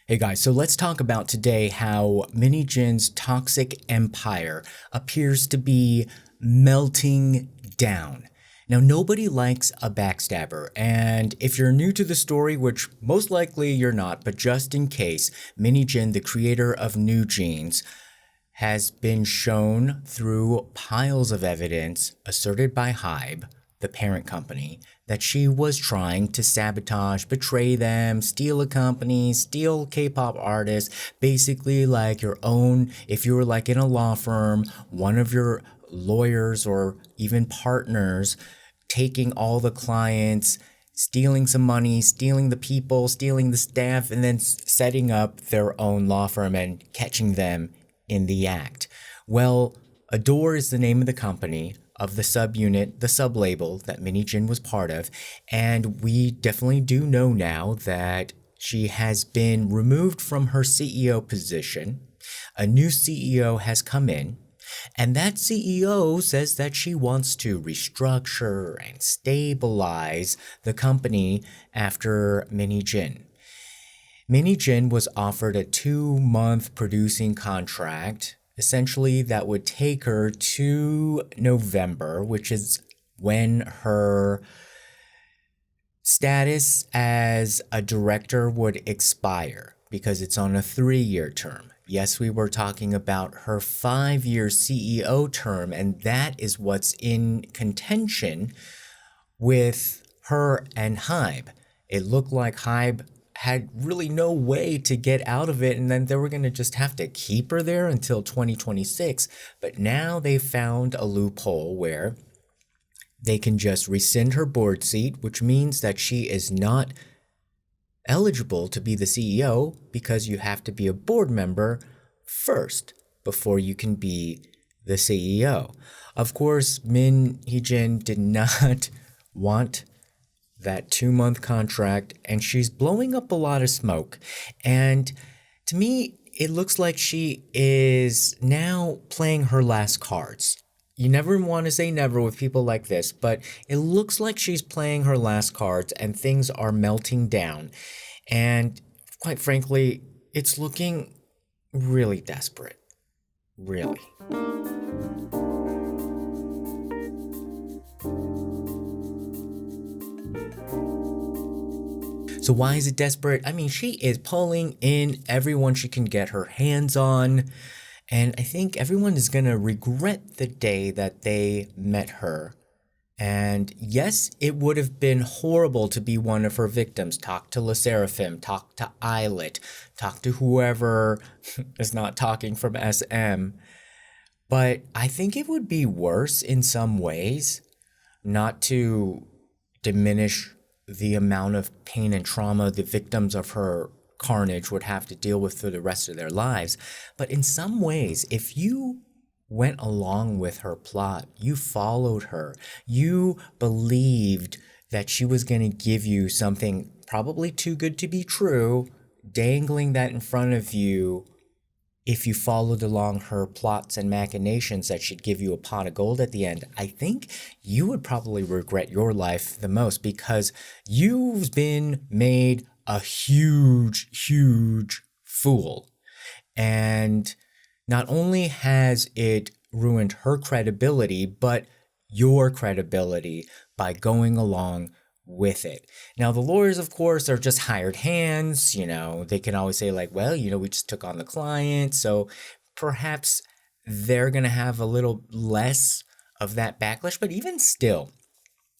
Hey guys, so let's talk about today how Min Hee-jin's toxic empire appears to be melting down. Now, nobody likes a backstabber, and if you're new to the story, which most likely you're not, but just in case, Min Hee-jin, the creator of New Jeans, has been shown through piles of evidence asserted by HYBE, the parent company, that she was trying to sabotage, betray them, steal a company, steal K-pop artists, basically like your own, if you were like in a law firm, one of your lawyers or even partners taking all the clients, stealing some money, stealing the people, stealing the staff, and then setting up their own law firm and catching them in the act. Well, Adore is the name of the company, of the subunit, the sublabel that Min Hee-jin was part of, and we definitely do know now that she has been removed from her CEO position. A new CEO has come in, and that CEO says that she wants to restructure and stabilize the company after Min Hee-jin. Min Hee-jin was offered a 2-month producing contract. Essentially, that would take her to November, which is when her status as a director would expire, because it's on a 3-year term. Yes, we were talking about her 5-year CEO term, and that is what's in contention with her and HYBE. It looked like HYBE had really no way to get out of it, and then they were going to just have to keep her there until 2026. But now they found a loophole where they can just rescind her board seat, which means that she is not eligible to be the CEO because you have to be a board member first before you can be the CEO. Of course, Min Hee-jin did not want that 2-month contract, and she's blowing up a lot of smoke. And to me, it looks like she is now playing her last cards. You never want to say never with people like this, but it looks like she's playing her last cards and things are melting down. And quite frankly, it's looking really desperate. Really. So why is it desperate? I mean, she is pulling in everyone she can get her hands on. And I think everyone is going to regret the day that they met her. And yes, it would have been horrible to be one of her victims. Talk to SSERAFIM, talk to ILLIT, talk to whoever is not talking from SM. But I think it would be worse in some ways, not to diminish the amount of pain and trauma the victims of her carnage would have to deal with for the rest of their lives. But in some ways, if you went along with her plot, you followed her, you believed that she was going to give you something probably too good to be true, dangling that in front of you. If you followed along her plots and machinations that she'd give you a pot of gold at the end, I think you would probably regret your life the most, because you've been made a huge, huge fool. And not only has it ruined her credibility, but your credibility by going along with it. Now, the lawyers, of course, are just hired hands. You know, they can always say like, well, you know, we just took on the client. So perhaps they're going to have a little less of that backlash. But even still,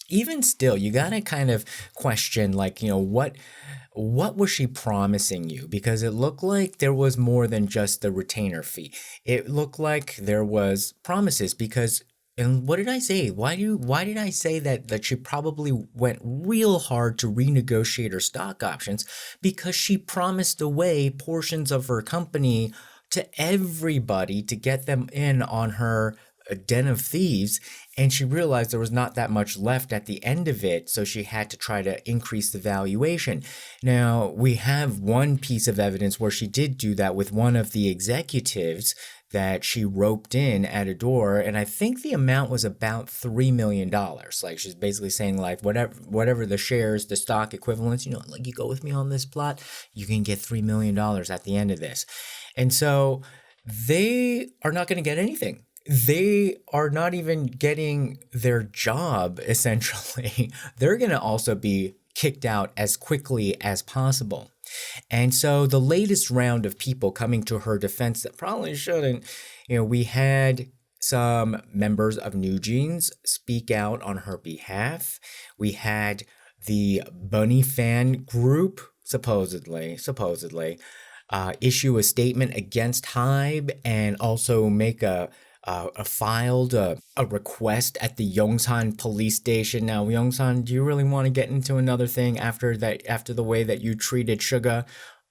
you got to kind of question, like, you know, what was she promising you? Because it looked like there was more than just the retainer fee. It looked like there was promises, because, and what did I say? Why did I say that she probably went real hard to renegotiate her stock options? Because she promised away portions of her company to everybody to get them in on her den of thieves, and she realized there was not that much left at the end of it, so she had to try to increase the valuation. Now, we have one piece of evidence where she did do that with one of the executives, that she roped in at Adore, and I think the amount was about $3 million. Like, she's basically saying, like, whatever the shares, the stock equivalents, like, you go with me on this plot, you can get $3 million at the end of this. And so they are not going to get anything. They are not even getting their job, essentially. They're going to also be kicked out as quickly as possible. And so the latest round of people coming to her defense that probably shouldn't, we had some members of New Jeans speak out on her behalf. We had the bunny fan group supposedly issue a statement against HYBE and also make filed a request at the Yongsan police station. Now, Yongsan, do you really want to get into another thing after the way that you treated Suga?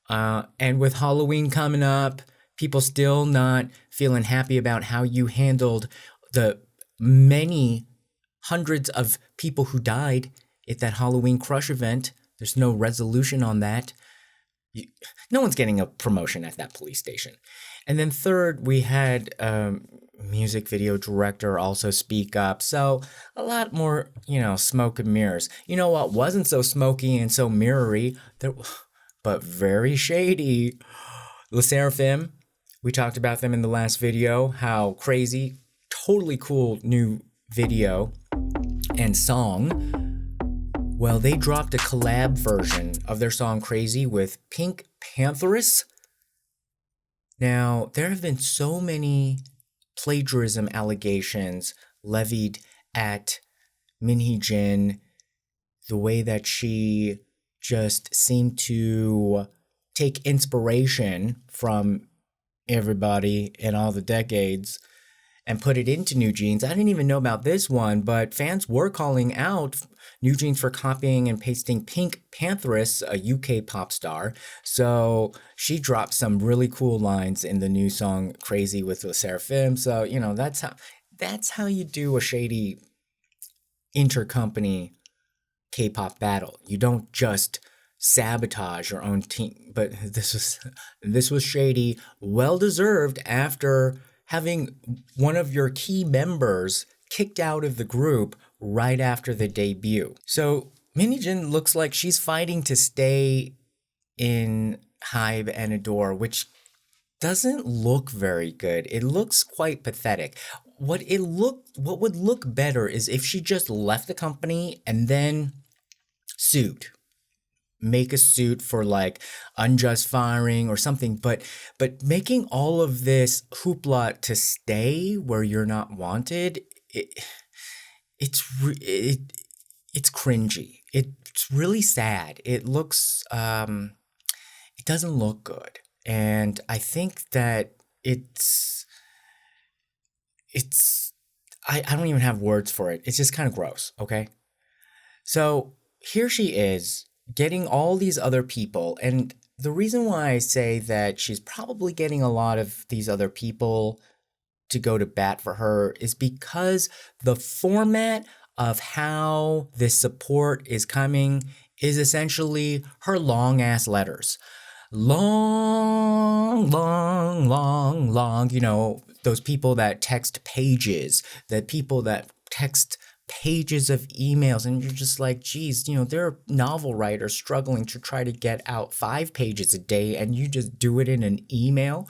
And with Halloween coming up, people still not feeling happy about how you handled the many hundreds of people who died at that Halloween Crush event. There's no resolution on that. No one's getting a promotion at that police station. And then third, we had music video director also speak up. So a lot more, smoke and mirrors. You know what wasn't so smoky and so mirrory, but very shady? SSERAFIM. We talked about them in the last video, how crazy, totally cool new video and song. Well, they dropped a collab version of their song Crazy with Pink Panthers. Now, there have been so many plagiarism allegations levied at Min Hee-jin, the way that she just seemed to take inspiration from everybody in all the decades and put it into New Jeans. I didn't even know about this one, but fans were calling out New Jeans for copying and pasting Pink Panthers, a UK pop star. So she dropped some really cool lines in the new song Crazy with SSERAFIM. So, that's how you do a shady intercompany K-pop battle. You don't just sabotage your own team. But this was shady, well-deserved after having one of your key members kicked out of the group right after the debut. So Min Hee-jin looks like she's fighting to stay in HYBE and Adore, which doesn't look very good. It looks quite pathetic. What would look better is if she just left the company and then sued. Make a suit for like unjust firing or something, but making all of this hoopla to stay where you're not wanted, it's cringy. It's really sad. It looks it doesn't look good, and I think that I don't even have words for it. It's just kind of gross. Okay, so here she is, getting all these other people. And the reason why I say that she's probably getting a lot of these other people to go to bat for her is because the format of how this support is coming is essentially her long ass letters. Long, those people that text pages, the people that text pages of emails, and you're just like, geez, there are novel writers struggling to try to get out 5 pages a day, and you just do it in an email.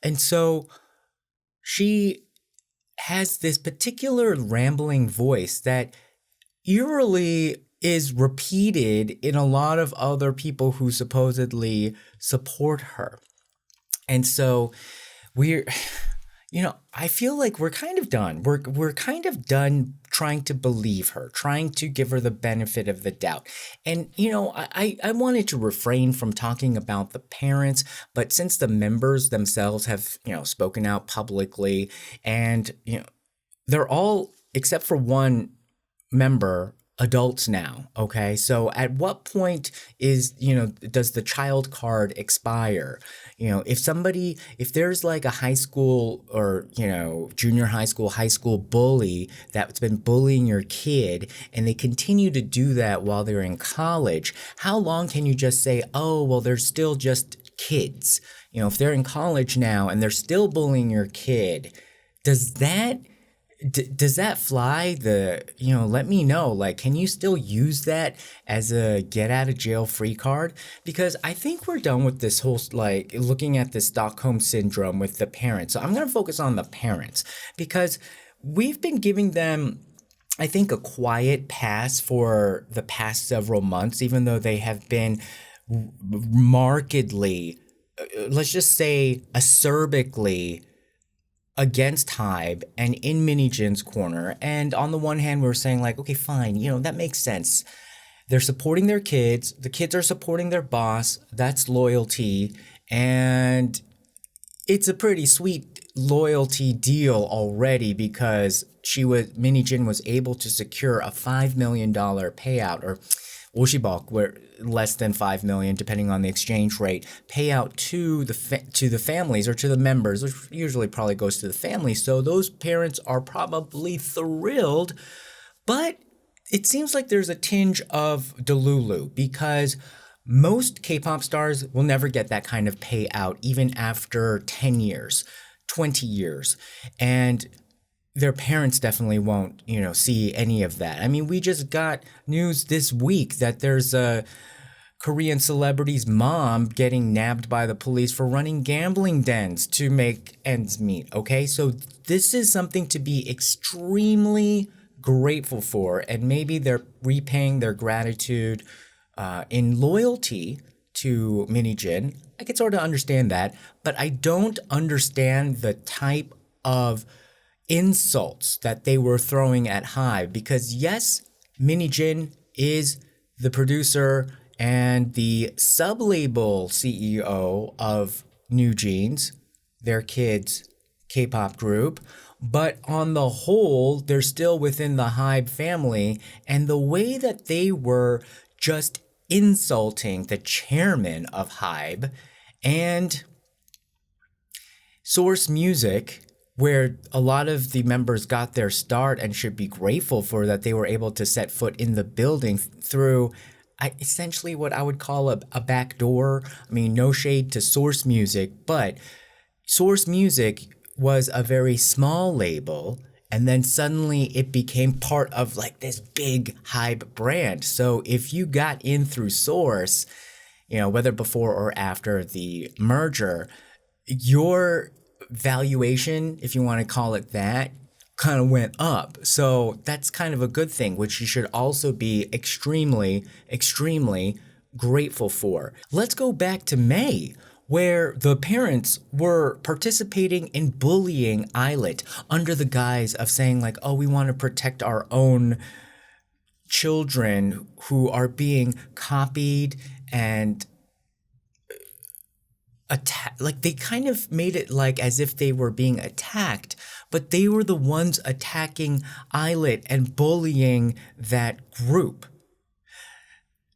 And so she has this particular rambling voice that eerily is repeated in a lot of other people who supposedly support her. And so I feel like we're kind of done. We're kind of done trying to believe her, trying to give her the benefit of the doubt. And, I wanted to refrain from talking about the parents, but since the members themselves have, spoken out publicly, and, they're all, except for one member, adults now. Okay. So at what point does the child card expire? If there's like a high school or, junior high school bully that's been bullying your kid and they continue to do that while they're in college, how long can you just say, oh, well, they're still just kids. You know, if they're in college now and they're still bullying your kid, does that fly? Let me know. Like, can you still use that as a get out of jail free card? Because I think we're done with this whole, like, looking at this Stockholm syndrome with the parents. So I'm going to focus on the parents because we've been giving them, I think, a quiet pass for the past several months, even though they have been markedly, let's just say acerbically, against HYBE and in Min Hee-jin's corner. And on the one hand, we were saying like, okay, fine, that makes sense. They're supporting their kids. The kids are supporting their boss. That's loyalty. And it's a pretty sweet loyalty deal already because Min Hee-jin was able to secure a $5 million payout, or woshibok, where less than 5 million, depending on the exchange rate, payout to the families or to the members, which usually probably goes to the family. So those parents are probably thrilled, but it seems like there's a tinge of delulu because most K-pop stars will never get that kind of payout even after 10 years, 20 years. And their parents definitely won't, see any of that. I mean, we just got news this week that there's a Korean celebrity's mom getting nabbed by the police for running gambling dens to make ends meet, okay? So this is something to be extremely grateful for, and maybe they're repaying their gratitude in loyalty to Min Hee-jin. I can sort of understand that, but I don't understand the type of insults that they were throwing at HYBE, because yes, Min Hee-jin is the producer and the sub-label CEO of New Jeans, their kids' K-pop group, but on the whole, they're still within the HYBE family, and the way that they were just insulting the chairman of HYBE and Source Music, where a lot of the members got their start and should be grateful for that they were able to set foot in the building through essentially what I would call a back door. I mean, no shade to Source Music, but Source Music was a very small label, and then suddenly it became part of like this big HYBE brand. So if you got in through Source, whether before or after the merger, your valuation, if you want to call it that, kind of went up. So that's kind of a good thing, which you should also be extremely, extremely grateful for. Let's go back to May, where the parents were participating in bullying ILLIT under the guise of saying like, oh, we want to protect our own children who are being copied and like they kind of made it like as if they were being attacked, but they were the ones attacking ILLIT and bullying that group.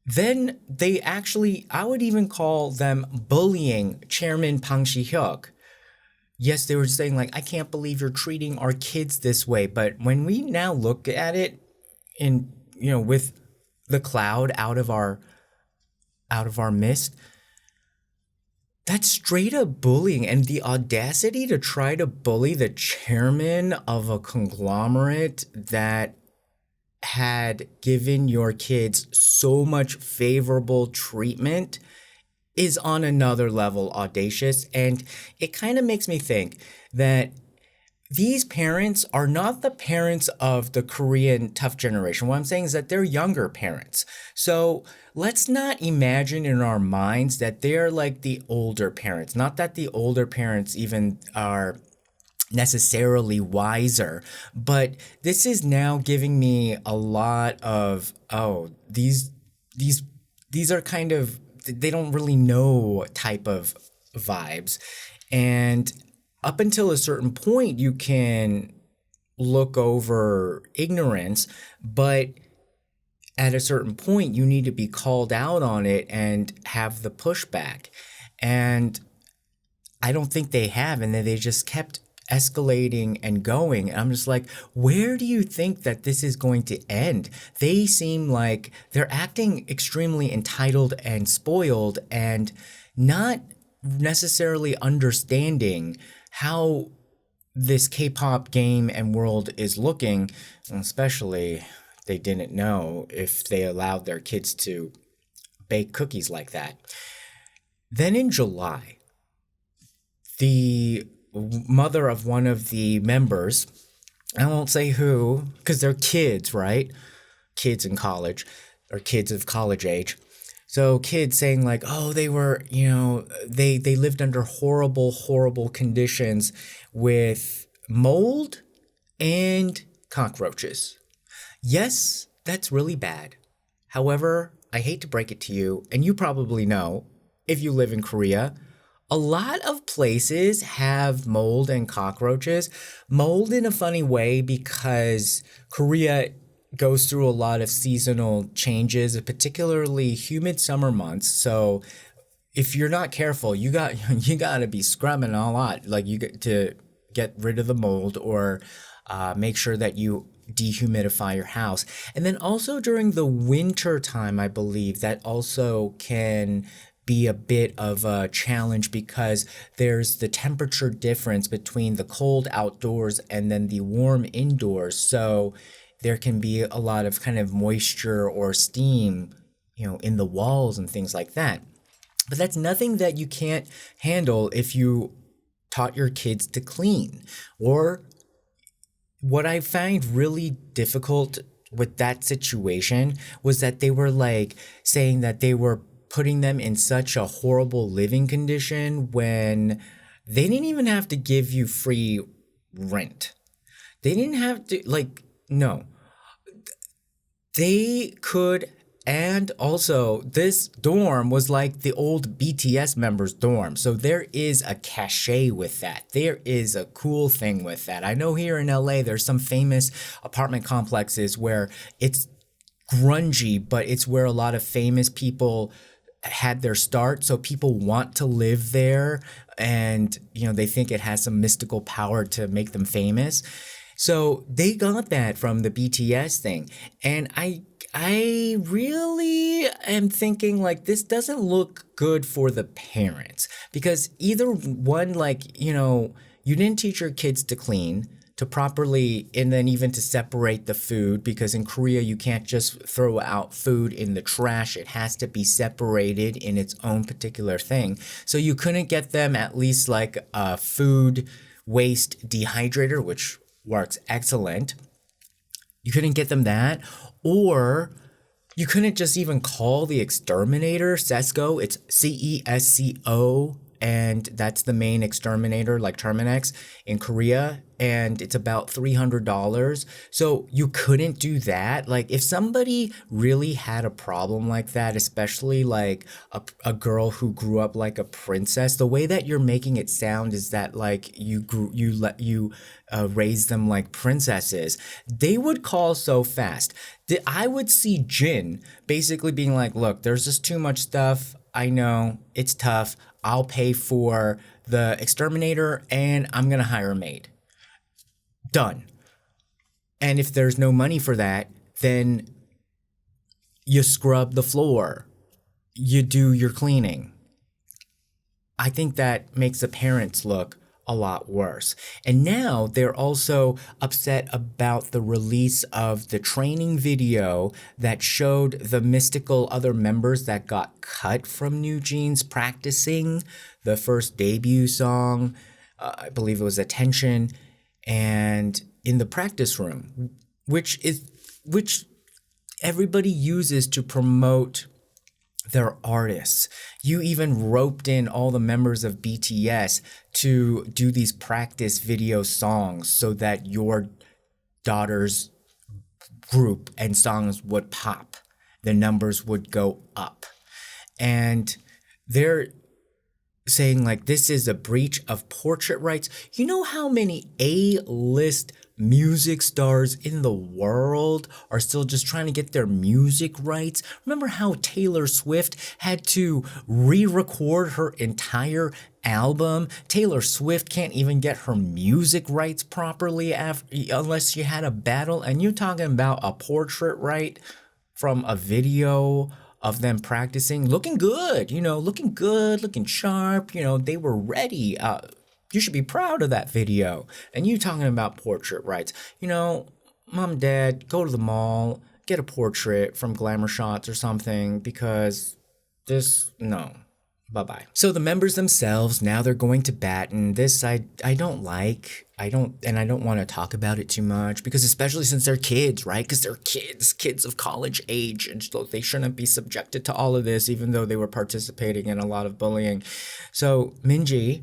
Then they actually, I would even call them bullying Chairman Bang Si-hyuk. Yes, they were saying like, I can't believe you're treating our kids this way. But when we now look at it in, with the cloud out of our midst, that's straight up bullying, and the audacity to try to bully the chairman of a conglomerate that had given your kids so much favorable treatment is on another level audacious. And it kind of makes me think that these parents are not the parents of the Korean tough generation. What I'm saying is that they're younger parents. So let's not imagine in our minds that they're like the older parents. Not that the older parents even are necessarily wiser, but this is now giving me a lot of, these are kind of, they don't really know type of vibes. And up until a certain point, you can look over ignorance, but at a certain point, you need to be called out on it and have the pushback. And I don't think they have, and then they just kept escalating and going. And I'm just like, where do you think that this is going to end? They seem like they're acting extremely entitled and spoiled and not necessarily understanding how this K-pop game and world is looking, especially they didn't know if they allowed their kids to bake cookies like that. Then in July, the mother of one of the members, I won't say who, because they're kids, right? Kids in college, or kids of college age. So kids saying like, oh, they were, they lived under horrible, horrible conditions with mold and cockroaches. Yes, that's really bad. However, I hate to break it to you, and you probably know, if you live in Korea, a lot of places have mold and cockroaches. Mold in a funny way because Korea goes through a lot of seasonal changes, particularly humid summer months. So if you're not careful, you got to be scrubbing a lot. Like you get to get rid of the mold or make sure that you dehumidify your house. And then also during the winter time, I believe that also can be a bit of a challenge because there's the temperature difference between the cold outdoors and then the warm indoors. So there can be a lot of kind of moisture or steam, in the walls and things like that. But that's nothing that you can't handle if you taught your kids to clean. Or what I find really difficult with that situation was that they were like saying that they were putting them in such a horrible living condition when they didn't even have to give you free rent. They didn't have to, no. They could, and also this dorm was like the old BTS members' dorm. So there is a cachet with that. There is a cool thing with that. I know here in LA, there's some famous apartment complexes where it's grungy, but it's where a lot of famous people had their start. So people want to live there and, they think it has some mystical power to make them famous. So they got that from the BTS thing. And I really am thinking like this doesn't look good for the parents because either one, you didn't teach your kids to clean, to properly, and then even to separate the food, because in Korea you can't just throw out food in the trash. It has to be separated in its own particular thing. So you couldn't get them at least like a food waste dehydrator, which works excellent. You couldn't get them that, or you couldn't just even call the exterminator Sesco. It's CESCO, and that's the main exterminator, like Terminex in Korea, and it's about $300. So you couldn't do that. Like if somebody really had a problem like that, especially like a girl who grew up like a princess, the way that you're making it sound is that like you raise them like princesses, they would call so fast. I would see Jin basically being like, look, there's just too much stuff. I know it's tough. I'll pay for the exterminator and I'm going to hire a maid. Done. And if there's no money for that, then you scrub the floor. You do your cleaning. I think that makes the parents look a lot worse. And now they're also upset about the release of the training video that showed the mystical other members that got cut from New Jeans practicing the first debut song. I believe it was Attention, and in the practice room, which everybody uses to promote their artists. You even roped in all the members of BTS to do these practice video songs so that your daughter's group and songs would pop. The numbers would go up. And they're saying like this is a breach of portrait rights. You know how many A-list music stars in the world are still just trying to get their music rights? Remember how Taylor Swift had to re-record her entire album? Taylor Swift can't even get her music rights properly unless she had a battle. And you're talking about a portrait right from a video of them practicing, looking good, looking good, looking sharp, they were ready. You should be proud of that video. And you talking about portrait rights. Mom and Dad, go to the mall, get a portrait from Glamour Shots or something, because no. Bye-bye. So the members themselves, now they're going to bat, and this I don't like. I don't want to talk about it too much, because especially since they're kids, right? Because they're kids of college age, and so they shouldn't be subjected to all of this, even though they were participating in a lot of bullying. So Min Hee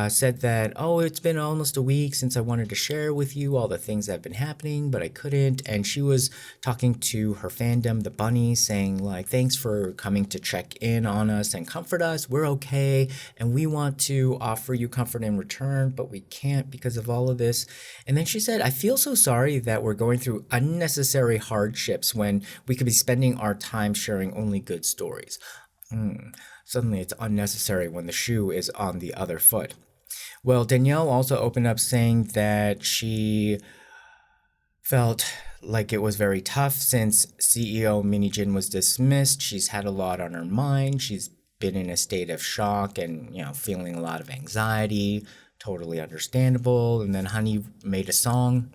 said that, it's been almost a week since I wanted to share with you all the things that have been happening, but I couldn't. And she was talking to her fandom, the bunnies, saying like, thanks for coming to check in on us and comfort us. We're okay. And we want to offer you comfort in return, but we can't because of all of this. And then she said, I feel so sorry that we're going through unnecessary hardships when we could be spending our time sharing only good stories. Suddenly it's unnecessary when the shoe is on the other foot. Well, Danielle also opened up saying that she felt like it was very tough since CEO Min Hee-jin was dismissed. She's had a lot on her mind. She's been in a state of shock and, feeling a lot of anxiety. Totally understandable. And then Honey made a song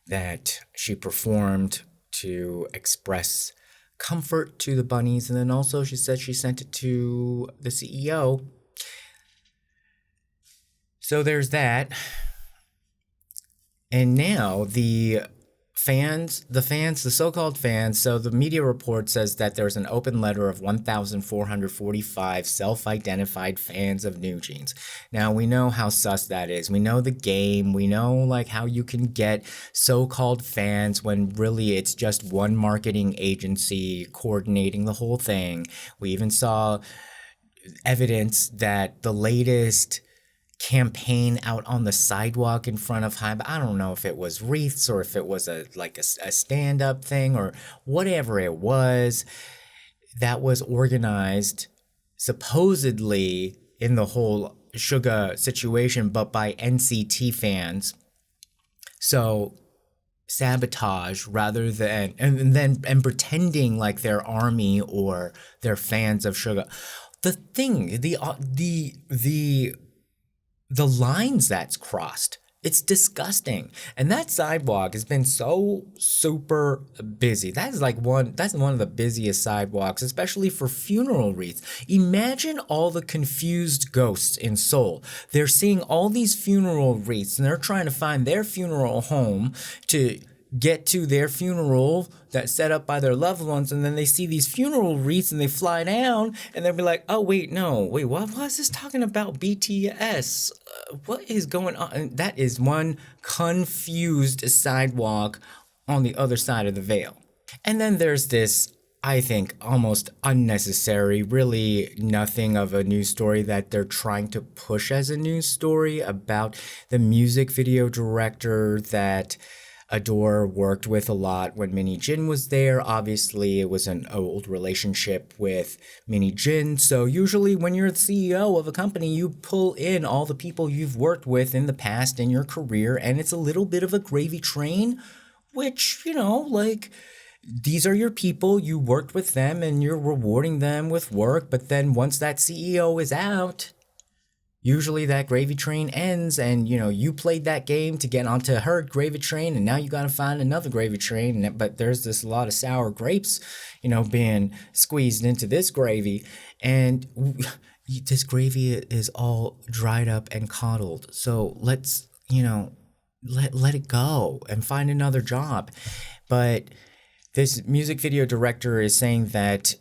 that she performed to express comfort to the bunnies, and then also she said she sent it to the CEO. So there's that. And now the so-called fans, so the media report says that there's an open letter of 1,445 self-identified fans of New Jeans. Now, we know how sus that is. We know the game. We know, like, how you can get so-called fans when really it's just one marketing agency coordinating the whole thing. We even saw evidence that the latest campaign out on the sidewalk in front of HYBE, I don't know if it was wreaths or if it was a stand-up thing or whatever it was, that was organized supposedly in the whole Suga situation, but by NCT fans. So sabotage rather than and pretending like they're army or they're fans of Suga. The lines that's crossed, it's disgusting. And that sidewalk has been so super busy. That's one of the busiest sidewalks, especially for funeral wreaths. Imagine all the confused ghosts in Seoul. They're seeing all these funeral wreaths and they're trying to find their funeral home to get to their funeral that's set up by their loved ones, and then they see these funeral wreaths and they fly down and they'll be like, what was this talking about BTS? What is going on? And that is one confused sidewalk on the other side of the veil. And then there's this, I think, almost unnecessary, really nothing of a news story that they're trying to push as a news story about the music video director that Adore worked with a lot when Min Hee-jin was there. Obviously, it was an old relationship with Min Hee-jin. So usually when you're the CEO of a company, you pull in all the people you've worked with in the past in your career, and it's a little bit of a gravy train, which, these are your people, you worked with them, and you're rewarding them with work. But then once that CEO is out, usually that gravy train ends, and you played that game to get onto her gravy train, and now you got to find another gravy train. But there's this lot of sour grapes, being squeezed into this gravy, and this gravy is all dried up and coddled. So let's let it go and find another job. But this music video director is saying that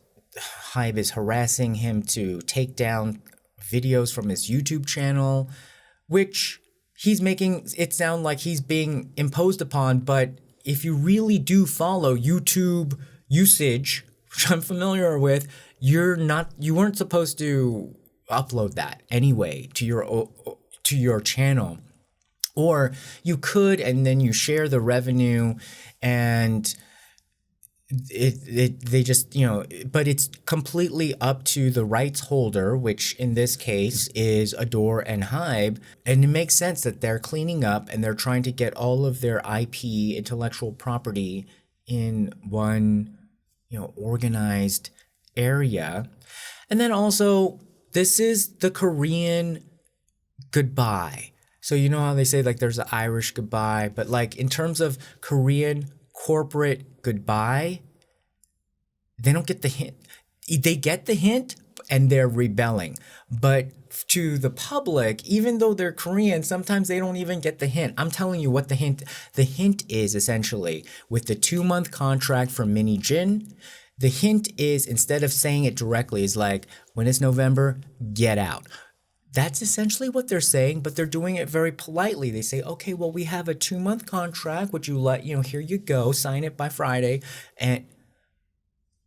HYBE is harassing him to take down videos from his YouTube channel, which he's making it sound like he's being imposed upon. But if you really do follow YouTube usage, which I'm familiar with, you weren't supposed to upload that anyway to your channel. Or you could, and then you share the revenue, and they just, but it's completely up to the rights holder, which in this case is Adore and HYBE. And it makes sense that they're cleaning up and they're trying to get all of their IP, intellectual property, in one organized area. And then also, this is the Korean goodbye. So you know how they say like there's an Irish goodbye, but like in terms of Korean corporate goodbye, they don't get the hint. They get the hint and they're rebelling. But to the public, even though they're Korean, sometimes they don't even get the hint. I'm telling you what the hint is essentially with the 2-month contract from Min Hee-jin. The hint is, instead of saying it directly, is like, when it's November, get out. That's essentially what they're saying, but they're doing it very politely. They say, okay, well, we have a 2-month contract. Would you here you go, sign it by Friday. And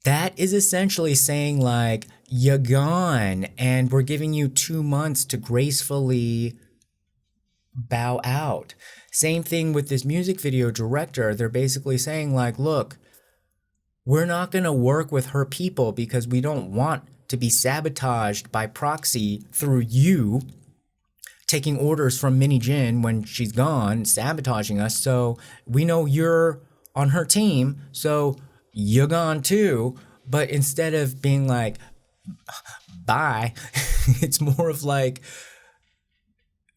that is essentially saying like, you're gone and we're giving you 2 months to gracefully bow out. Same thing with this music video director. They're basically saying like, look, we're not going to work with her people because we don't want to be sabotaged by proxy through you taking orders from Min Hee-jin when she's gone, sabotaging us. So we know you're on her team, so you're gone too. But instead of being like, bye, it's more of like,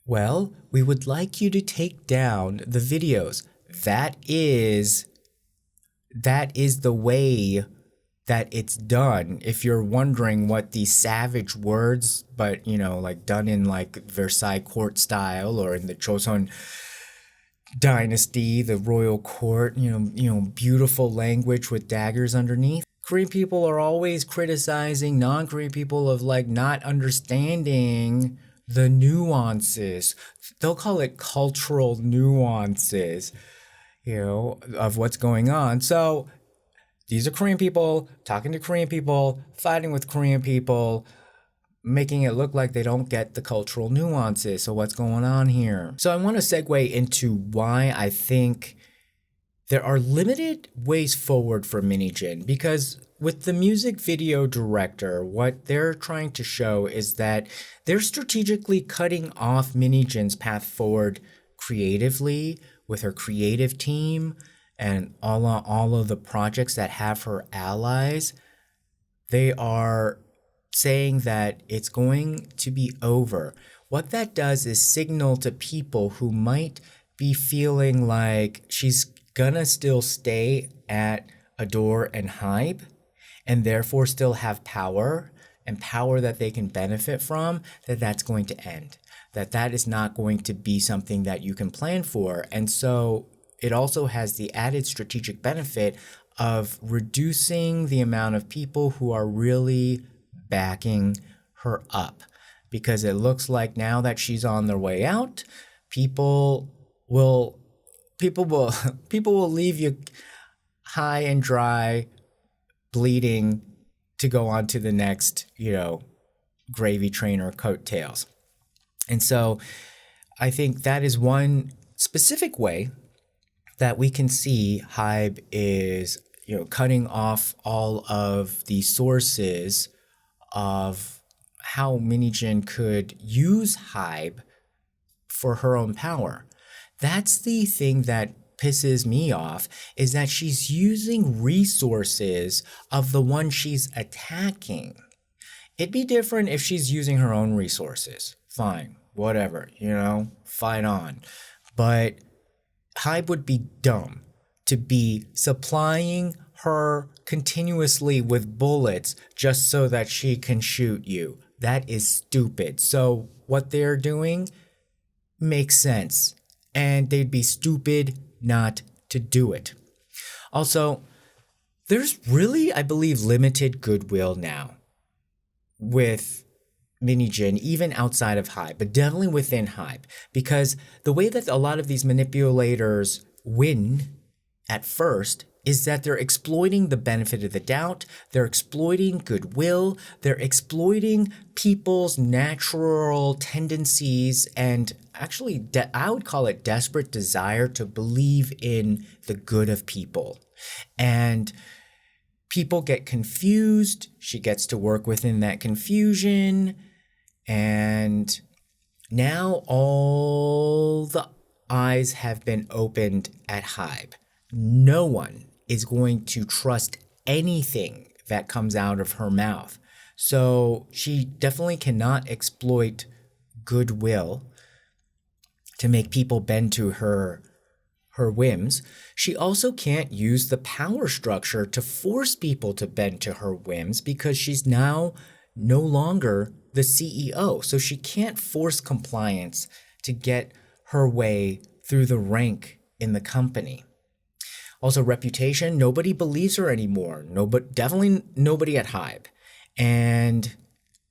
well, we would like you to take down the videos. That is the way that it's done. If you're wondering what these savage words, but like done in like Versailles court style or in the Joseon dynasty, the royal court, beautiful language with daggers underneath. Korean people are always criticizing non-Korean people of like not understanding the nuances. They'll call it cultural nuances, of what's going on. So these are Korean people talking to Korean people, fighting with Korean people, making it look like they don't get the cultural nuances. So what's going on here? So I want to segue into why I think there are limited ways forward for Min Hee-jin, because with the music video director, what they're trying to show is that they're strategically cutting off Min Hee-jin's path forward creatively with her creative team and all of the projects that have her allies. They are saying that it's going to be over. What that does is signal to people who might be feeling like she's gonna still stay at Adore and HYBE and therefore still have power and power that they can benefit from, that's going to end. That is not going to be something that you can plan for. And so it also has the added strategic benefit of reducing the amount of people who are really backing her up, because it looks like now that she's on their way out, people will leave you high and dry, bleeding, to go on to the next, gravy train or coattails. And so I think that is one specific way that we can see HYBE is, cutting off all of the sources of how Min Hee-jin could use HYBE for her own power. That's the thing that pisses me off, is that she's using resources of the one she's attacking. It'd be different if she's using her own resources. Fine, whatever, fight on. But HYBE would be dumb to be supplying her continuously with bullets just so that she can shoot you. That is stupid. So what they're doing makes sense, and they'd be stupid not to do it. Also, there's really, I believe, limited goodwill now with Min Hee-jin, even outside of HYBE, but definitely within HYBE, because the way that a lot of these manipulators win at first is that they're exploiting the benefit of the doubt, they're exploiting goodwill, they're exploiting people's natural tendencies and actually, I would call it desperate desire to believe in the good of people. And people get confused, she gets to work within that confusion, and now all the eyes have been opened at HYBE. No one is going to trust anything that comes out of her mouth. So she definitely cannot exploit goodwill to make people bend to her whims. She also can't use the power structure to force people to bend to her whims because she's now no longer the CEO. So she can't force compliance to get her way through the rank in the company. Also, reputation, nobody believes her anymore. Definitely nobody at HYBE. And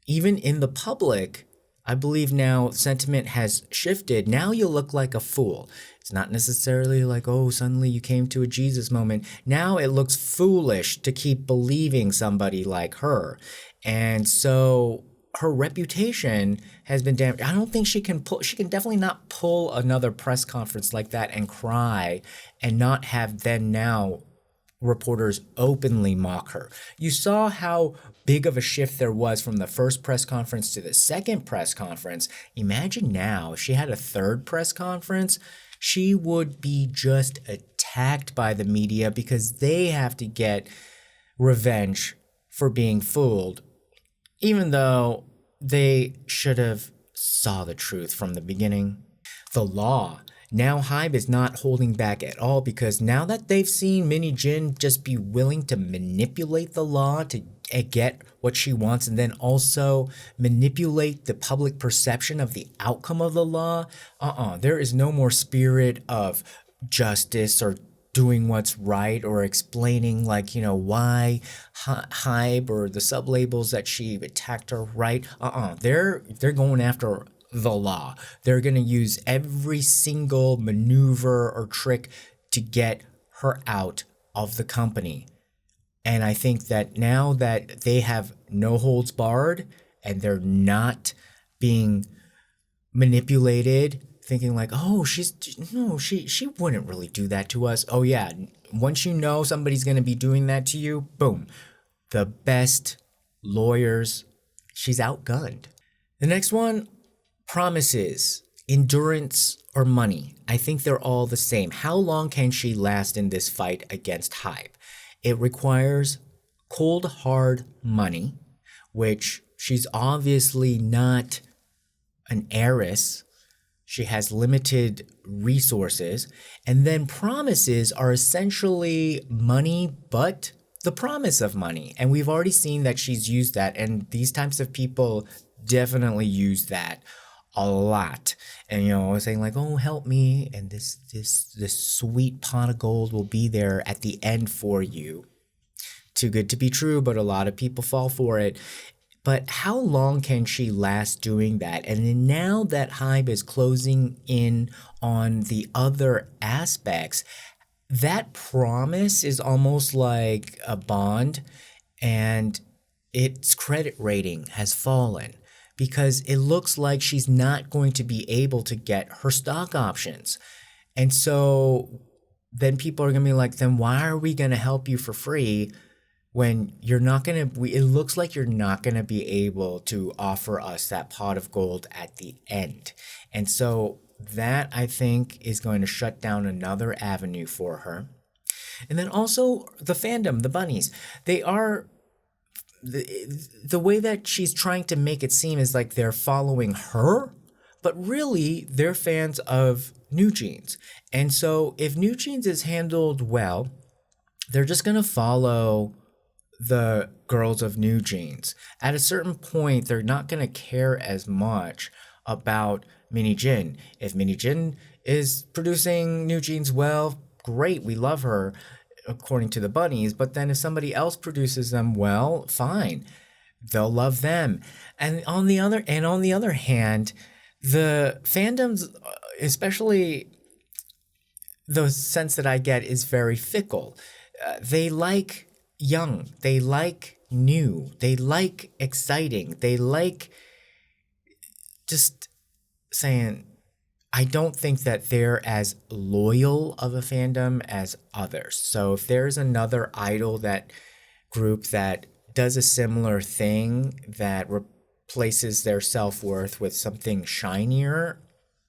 even in the public, I believe now sentiment has shifted. Now you look like a fool. It's not necessarily like, oh, suddenly you came to a Jesus moment. Now it looks foolish to keep believing somebody like her. And so her reputation has been damaged. I don't think she can definitely not pull another press conference like that and cry and not have then now reporters openly mock her. You saw how big of a shift there was from the first press conference to the second press conference. Imagine now if she had a third press conference, she would be just attacked by the media because they have to get revenge for being fooled, even though they should have saw the truth from the beginning. The law. Now HYBE is not holding back at all because now that they've seen Min Hee-jin just be willing to manipulate the law to get what she wants and then also manipulate the public perception of the outcome of the law, there is no more spirit of justice or doing what's right or explaining why HYBE or the sublabels that she attacked are right. They're going after the law. They're going to use every single maneuver or trick to get her out of the company. And I think that now that they have no holds barred and they're not being manipulated, thinking like, oh, she wouldn't really do that to us. Oh yeah, once you know somebody's going to be doing that to you, boom, the best lawyers, she's outgunned. The next one, promises, endurance, or money. I think they're all the same. How long can she last in this fight against HYBE? It requires cold, hard money, which she's obviously not an heiress. She has limited resources. And then promises are essentially money, but the promise of money. And we've already seen that she's used that. And these types of people definitely use that a lot. And saying like, oh, help me, and this sweet pot of gold will be there at the end for you. Too good to be true, but a lot of people fall for it. But how long can she last doing that? And then now that HYBE is closing in on the other aspects, that promise is almost like a bond, and its credit rating has fallen, because it looks like she's not going to be able to get her stock options. And so then people are going to be like, then why are we going to help you for free when you're not going to, it looks like you're not going to be able to offer us that pot of gold at the end. And so that, I think, is going to shut down another avenue for her. And then also the fandom, the bunnies, they are, the way that she's trying to make it seem is like they're following her, but really they're fans of New Jeans. And so if New Jeans is handled well, they're just going to follow the girls of New Jeans. At a certain point, they're not going to care as much about Min Hee-jin. If Min Hee-jin is producing New Jeans well, great, we love her, according to the bunnies. But then if somebody else produces them well, fine, they'll love them. And on the other hand, the fandoms, especially the sense that I get, is very fickle. They like young, they like new, they like exciting, they like just saying, I don't think that they're as loyal of a fandom as others. So if there's another idol group that does a similar thing that replaces their self-worth with something shinier,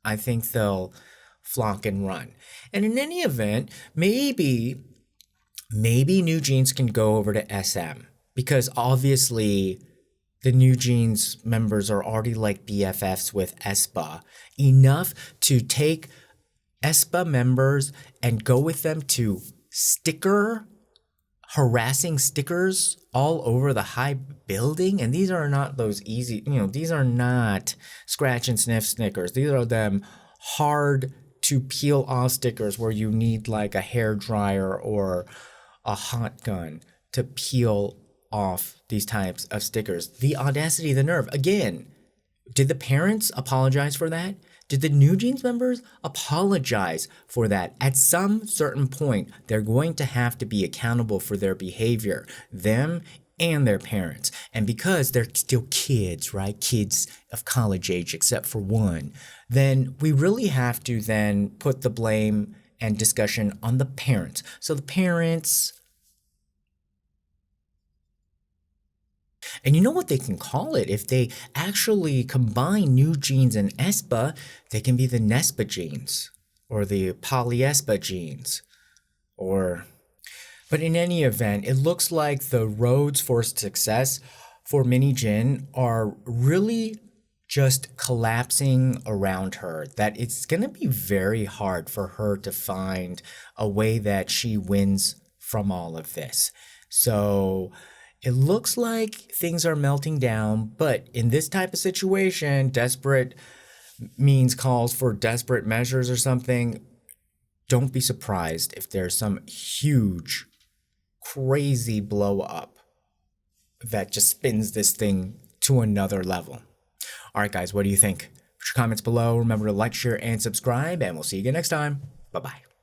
I think they'll flock and run. And in any event, maybe maybe New Jeans can go over to SM because obviously the New Jeans members are already like BFFs with aespa enough to take aespa members and go with them to harassing stickers all over the HYBE building. And these are not those easy, these are not scratch and sniff stickers. These are them hard to peel off stickers where you need like a hair dryer or a hot gun to peel off these types of stickers. The audacity, the nerve. Again, did the parents apologize for that? Did the New Jeans members apologize for that? At some certain point, they're going to have to be accountable for their behavior, them and their parents. And because they're still kids, right? Kids of college age, except for one, then we really have to then put the blame and discussion on the parents. So the parents, and you know what they can call it? If they actually combine New Jeans and aespa, they can be the Nespa jeans or the polyespa jeans. But in any event, it looks like the roads for success for Min Hee-jin are really just collapsing around her, that it's going to be very hard for her to find a way that she wins from all of this. So it looks like things are melting down, but in this type of situation, desperate means calls for desperate measures or something. Don't be surprised if there's some huge, crazy blow up that just spins this thing to another level. All right, guys, what do you think? Put your comments below. Remember to like, share, and subscribe, and we'll see you again next time. Bye-bye.